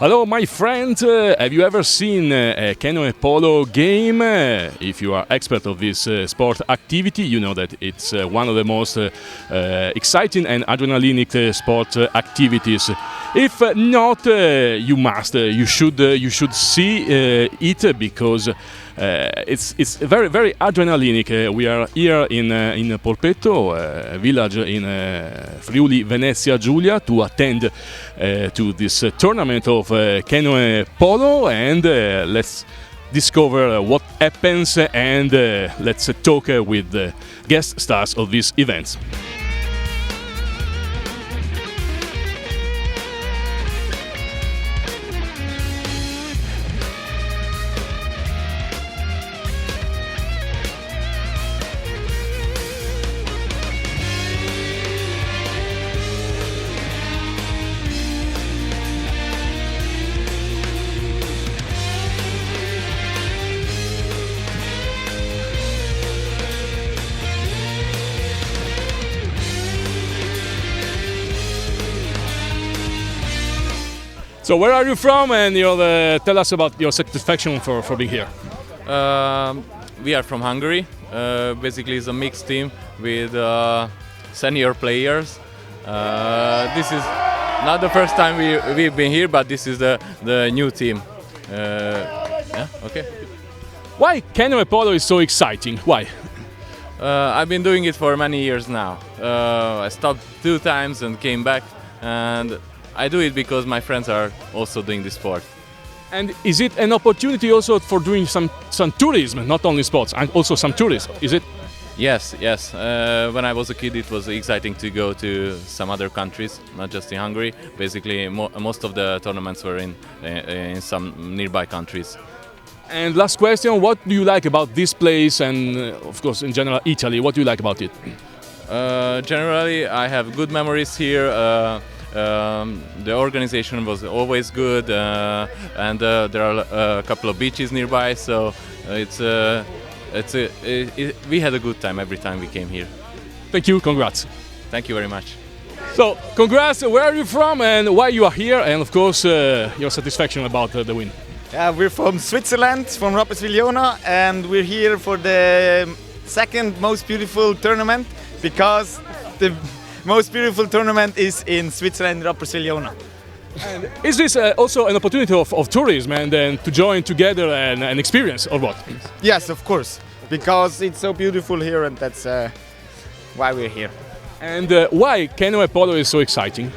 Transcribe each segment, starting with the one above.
Hello, my friend. Have you ever seen a CanoePolo game? If you are expert of this sport activity, you know that it's one of the most exciting and adrenalinic sport activities. If not, you should see it because it's very very adrenalinic. We are here in Porpetto, a village in Friuli Venezia Giulia, to attend to this tournament of CanoePolo, and let's discover what happens and let's talk with the guest stars of this event. So where are you from, and tell us about your satisfaction for being here. We are from Hungary. Basically, it's a mixed team with senior players. This is not the first time we've been here, but this is the new team. Yeah, okay. Why CanoePolo is so exciting? Why? I've been doing it for many years now. I stopped 2 times and came back, and I do it because my friends are also doing this sport. And is it an opportunity also for doing some tourism, not only sports, and also some tourism? Is it? Yes. When I was a kid, it was exciting to go to some other countries, not just in Hungary. Basically, most of the tournaments were in some nearby countries. And last question: what do you like about this place, and of course, in general, Italy? What do you like about it? Generally, I have good memories here. The organization was always good, and there are a couple of beaches nearby, so we had a good time every time we came here. Thank you, congrats. Thank you very much. So, congrats, where are you from and why you are here, and of course your satisfaction about the win. We're from Switzerland, from Rapperswil-Jona, and we're here for the second most beautiful tournament, because the most beautiful tournament is in Switzerland, Rapperswil-Jona. And is this also an opportunity of tourism and then to join together and an experience, or what? Yes, of course, because it's so beautiful here, and that's why we're here. And why CanoePolo is so exciting?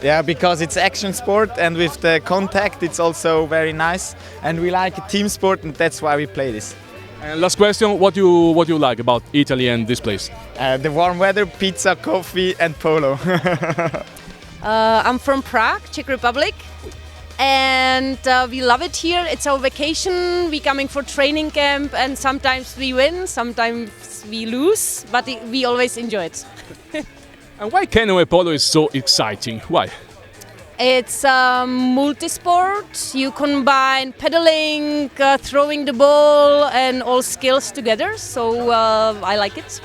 Yeah, because it's action sport, and with the contact it's also very nice, and we like a team sport, and that's why we play this. And last question: what you like about Italy and this place? The warm weather, pizza, coffee, and polo. I'm from Prague, Czech Republic, and we love it here. It's our vacation. We're coming for training camp, and sometimes we win, sometimes we lose, but we always enjoy it. And why CanoePolo is so exciting? Why? It's multi-sport. You combine pedaling, throwing the ball, and all skills together. So I like it.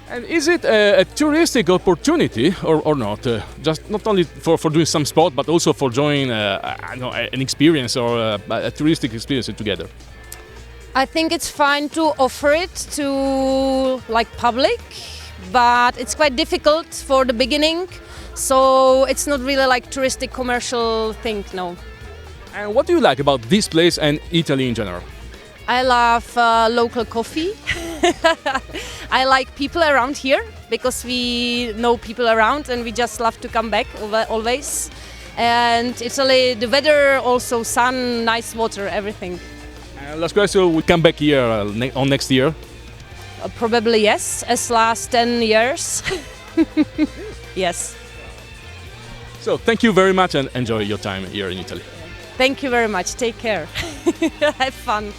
And is it a touristic opportunity or not? Just not only for doing some sport, but also for joining an experience or a touristic experience together? I think it's fine to offer it to public, but it's quite difficult for the beginning. So it's not really like touristic commercial thing, no. And what do you like about this place and Italy in general? I love local coffee. I like people around here because we know people around and we just love to come back always. And Italy, the weather, also sun, nice water, everything. Last question, we come back here on next year? Probably yes, as last 10 years. Yes. So thank you very much and enjoy your time here in Italy. Thank you very much. Take care. Have fun.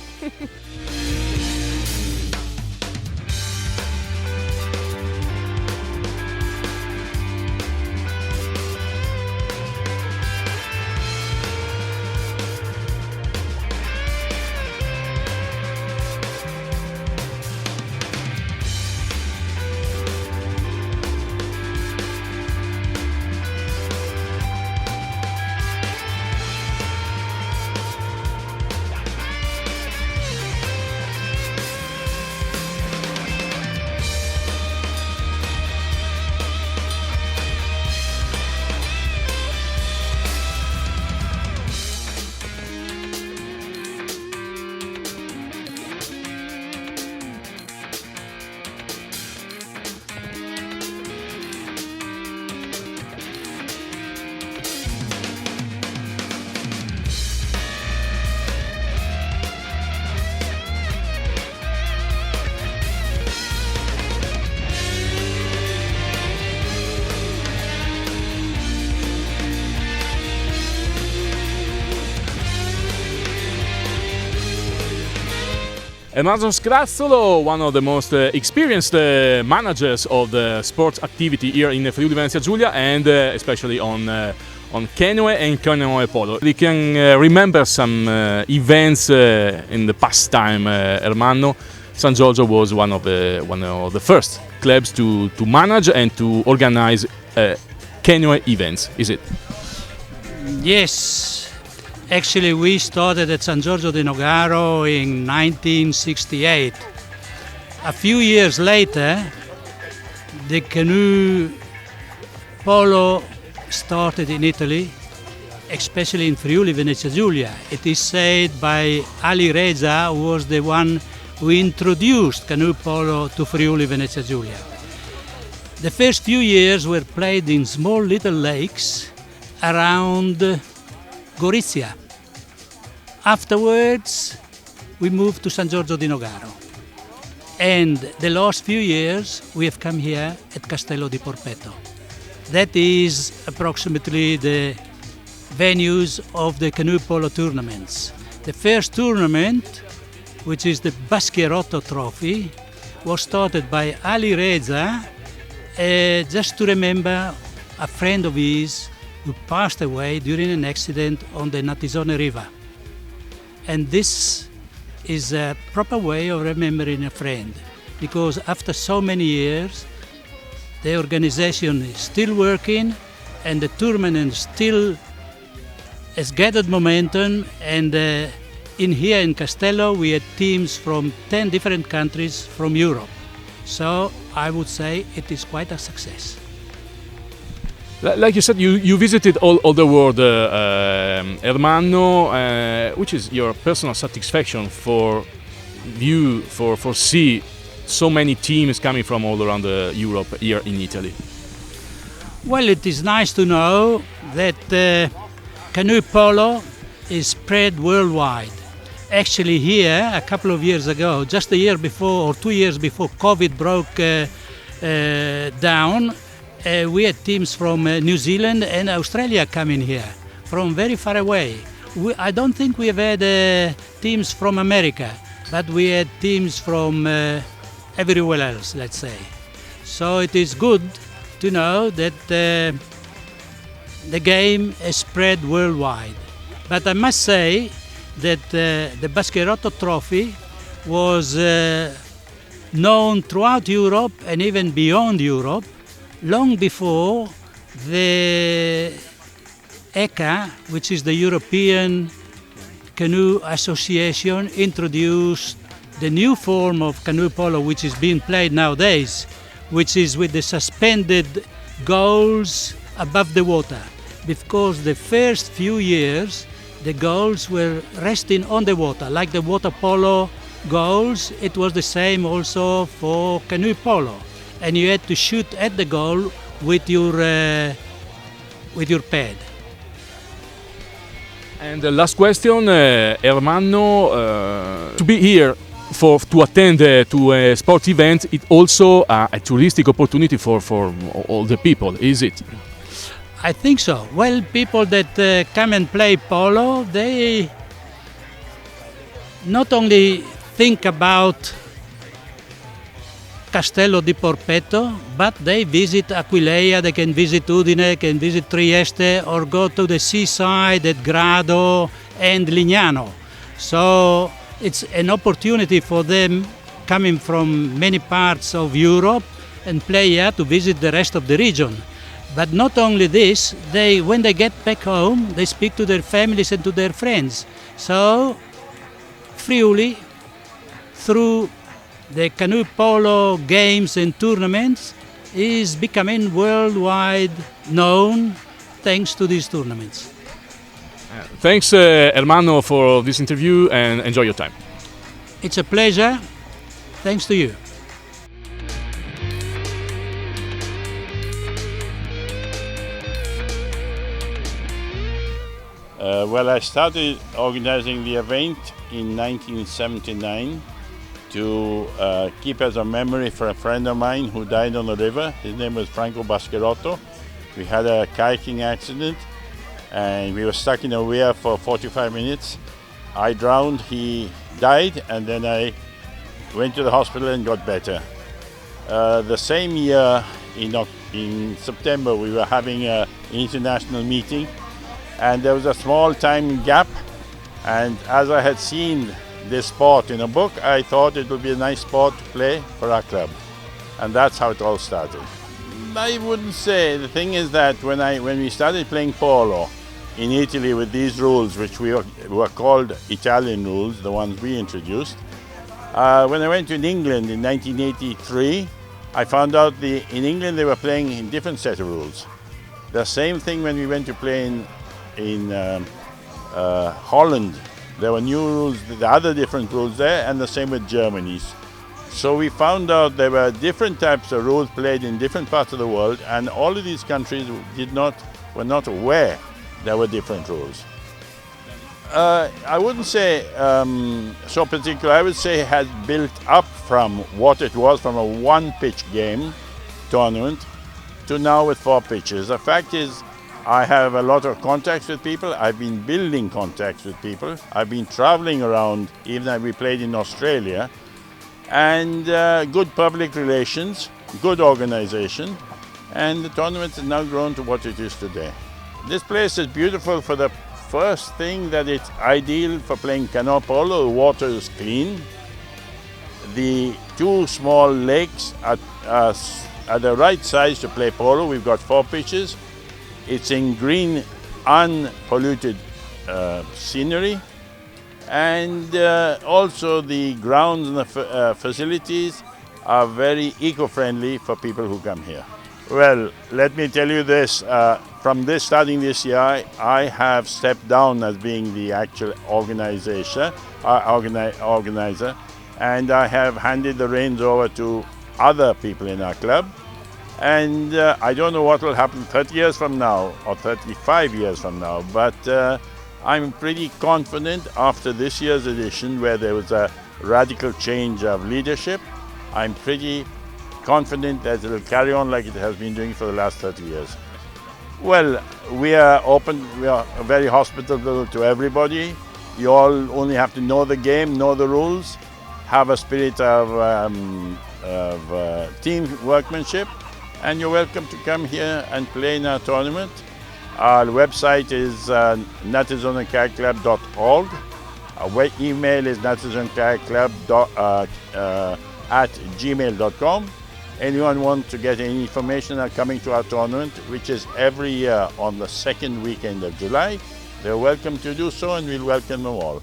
Ermanno Scrazzolo, one of the most experienced managers of the sports activity here in Friuli Venezia Giulia, and especially on canoe and CanoePolo. We can remember some events in the past time, Ermanno. San Giorgio was one of the first clubs to manage and to organize canoe events, is it? Yes, actually we started at San Giorgio di Nogaro in 1968. A few years later, the canoe polo started in Italy, especially in Friuli Venezia Giulia. It is said by Ali Reza, who was the one who introduced canoe polo to Friuli Venezia Giulia. The first few years were played in small little lakes around Gorizia. Afterwards, we moved to San Giorgio di Nogaro. And the last few years, we have come here at Castello di Porpetto. That is approximately the venues of the canoe polo tournaments. The first tournament, which is the Baschirotto trophy, was started by Ali Reza, just to remember a friend of his who passed away during an accident on the Natisone River. And this is a proper way of remembering a friend, because after so many years, the organization is still working and the tournament still has gathered momentum, and here in Castello we had teams from 10 different countries from Europe. So I would say it is quite a success. Like you said, you visited all the world, Ermanno. Which is your personal satisfaction for see so many teams coming from all around Europe here in Italy? Well, it is nice to know that canoe polo is spread worldwide. Actually here, a couple of years ago, just a year before or 2 years before COVID broke down, we had teams from New Zealand and Australia coming here, from very far away. I don't think we have had teams from America, but we had teams from everywhere else, let's say. So it is good to know that the game is spread worldwide. But I must say that the Baschirotto trophy was known throughout Europe and even beyond Europe long before the ECA, which is the European Canoe Association, introduced the new form of canoe polo which is being played nowadays, which is with the suspended goals above the water. Because the first few years the goals were resting on the water, like the water polo goals. It was the same also for canoe polo, and you had to shoot at the goal with your pad. And the last question, Ermanno, to be here to attend to a sport event, it also a touristic opportunity for all the people, is it? I think so. Well, people that come and play polo, they not only think about Castello di Porpetto, but they visit Aquileia, they can visit Udine, can visit Trieste, or go to the seaside at Grado and Lignano. So it's an opportunity for them coming from many parts of Europe and play here to visit the rest of the region. But not only this, when they get back home, they speak to their families and to their friends. So Friuli, through the canoe polo games and tournaments, is becoming worldwide known thanks to these tournaments. Thanks, Ermanno, for this interview, and enjoy your time. It's a pleasure. Thanks to you. Well, I started organizing the event in 1979 to keep as a memory for a friend of mine who died on the river. His name was Franco Baschirotto. We had a kayaking accident and we were stuck in a weir for 45 minutes. I drowned, he died, and then I went to the hospital and got better. The same year, in September, we were having an international meeting, and there was a small time gap. And as I had seen this sport in a book, I thought it would be a nice sport to play for our club. And that's how it all started. I wouldn't say. The thing is that when we started playing polo in Italy with these rules, which were called Italian rules, the ones we introduced, when I went to England in 1983, I found out in England they were playing in different set of rules. The same thing when we went to play in Holland. There were new rules, the other different rules there, and the same with Germany. So we found out there were different types of rules played in different parts of the world, and all of these countries were not aware there were different rules. I wouldn't say so particular. I would say it has built up from what it was from a one-pitch game tournament to now with 4 pitches. The fact is, I have a lot of contacts with people. I've been building contacts with people. I've been traveling around, even though we played in Australia, and good public relations, good organization, and the tournament has now grown to what it is today. This place is beautiful for the first thing that it's ideal for playing CanoePolo. The water is clean. The 2 small lakes are the right size to play polo. We've got 4 pitches. It's in green, unpolluted scenery, and also the grounds and the facilities are very eco-friendly for people who come here. Well, let me tell you this, starting this year, I have stepped down as being the actual organizer, and I have handed the reins over to other people in our club. And I don't know what will happen 30 years from now or 35 years from now, but I'm pretty confident after this year's edition, where there was a radical change of leadership, I'm pretty confident that it will carry on like it has been doing for the last 30 years. Well, we are open, we are very hospitable to everybody. You all only have to know the game, know the rules, have a spirit of team workmanship, and you're welcome to come here and play in our tournament. Our website is natizonaclub.org. Our email is natizonaclub@gmail.com. Anyone want to get any information are coming to our tournament, which is every year on the second weekend of July, they're welcome to do so, and we'll welcome them all.